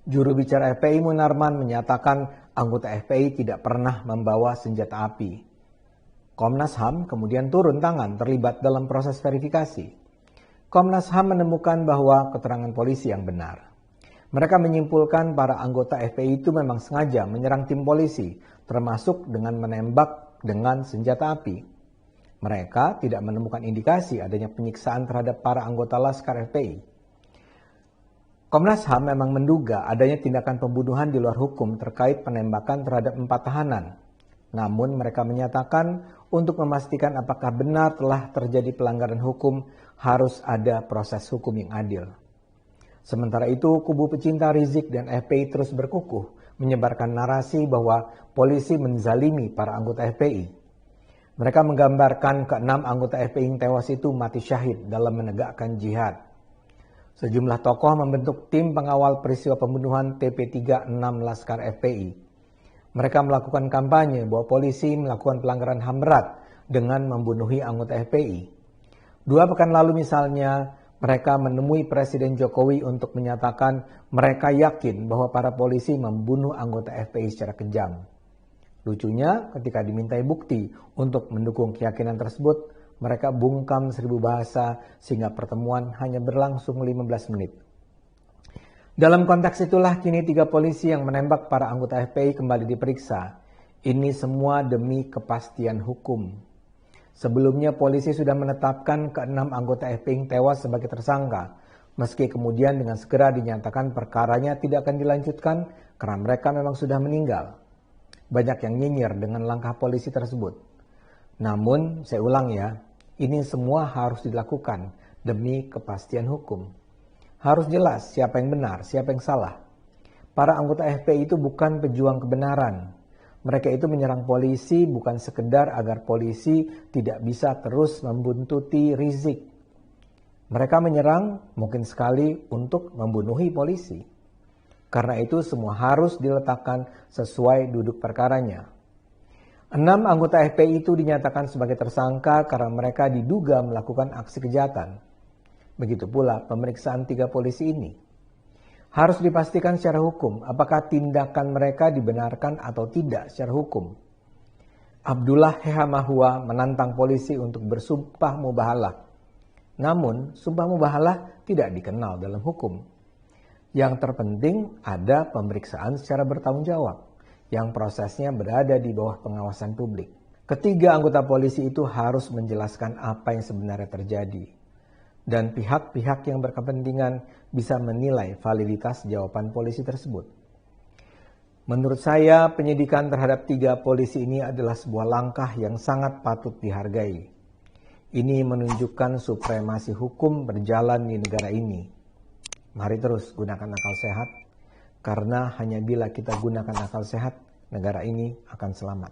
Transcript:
Juru bicara FPI Munarman menyatakan anggota FPI tidak pernah membawa senjata api. Komnas HAM kemudian turun tangan terlibat dalam proses verifikasi. Komnas HAM menemukan bahwa keterangan polisi yang benar. Mereka menyimpulkan para anggota FPI itu memang sengaja menyerang tim polisi, termasuk dengan menembak dengan senjata api. Mereka tidak menemukan indikasi adanya penyiksaan terhadap para anggota Laskar FPI. Komnas HAM memang menduga adanya tindakan pembunuhan di luar hukum terkait penembakan terhadap 4 tahanan. Namun mereka menyatakan untuk memastikan apakah benar telah terjadi pelanggaran hukum harus ada proses hukum yang adil. Sementara itu kubu pecinta Rizik dan FPI terus berkukuh menyebarkan narasi bahwa polisi menzalimi para anggota FPI. Mereka menggambarkan ke-6 anggota FPI yang tewas itu mati syahid dalam menegakkan jihad. Sejumlah tokoh membentuk tim pengawal peristiwa pembunuhan TP36 Laskar FPI. Mereka melakukan kampanye bahwa polisi melakukan pelanggaran HAM berat dengan membunuhi anggota FPI. 2 pekan lalu misalnya, mereka menemui Presiden Jokowi untuk menyatakan mereka yakin bahwa para polisi membunuh anggota FPI secara kejam. Lucunya, ketika dimintai bukti untuk mendukung keyakinan tersebut, mereka bungkam 1000 bahasa sehingga pertemuan hanya berlangsung 15 menit. Dalam konteks itulah kini 3 polisi yang menembak para anggota FPI kembali diperiksa. Ini semua demi kepastian hukum. Sebelumnya polisi sudah menetapkan ke-6 anggota FPI yang tewas sebagai tersangka, meski kemudian dengan segera dinyatakan perkaranya tidak akan dilanjutkan karena mereka memang sudah meninggal. Banyak yang nyinyir dengan langkah polisi tersebut. Namun, saya ulang ya, ini semua harus dilakukan demi kepastian hukum. Harus jelas siapa yang benar, siapa yang salah. Para anggota FPI itu bukan pejuang kebenaran. Mereka itu menyerang polisi bukan sekedar agar polisi tidak bisa terus membuntuti Rizik. Mereka menyerang mungkin sekali untuk membunuhi polisi. Karena itu semua harus diletakkan sesuai duduk perkaranya. 6 anggota FPI itu dinyatakan sebagai tersangka karena mereka diduga melakukan aksi kejahatan. Begitu pula pemeriksaan 3 polisi ini. Harus dipastikan secara hukum apakah tindakan mereka dibenarkan atau tidak secara hukum. Abdullah Hehamahua menantang polisi untuk bersumpah mubahalah. Namun, sumpah mubahalah tidak dikenal dalam hukum. Yang terpenting ada pemeriksaan secara bertanggung jawab, yang prosesnya berada di bawah pengawasan publik. Ketiga anggota polisi itu harus menjelaskan apa yang sebenarnya terjadi. Dan pihak-pihak yang berkepentingan bisa menilai validitas jawaban polisi tersebut. Menurut saya, penyidikan terhadap 3 polisi ini adalah sebuah langkah yang sangat patut dihargai. Ini menunjukkan supremasi hukum berjalan di negara ini. Mari terus gunakan akal sehat, karena hanya bila kita gunakan akal sehat, negara ini akan selamat.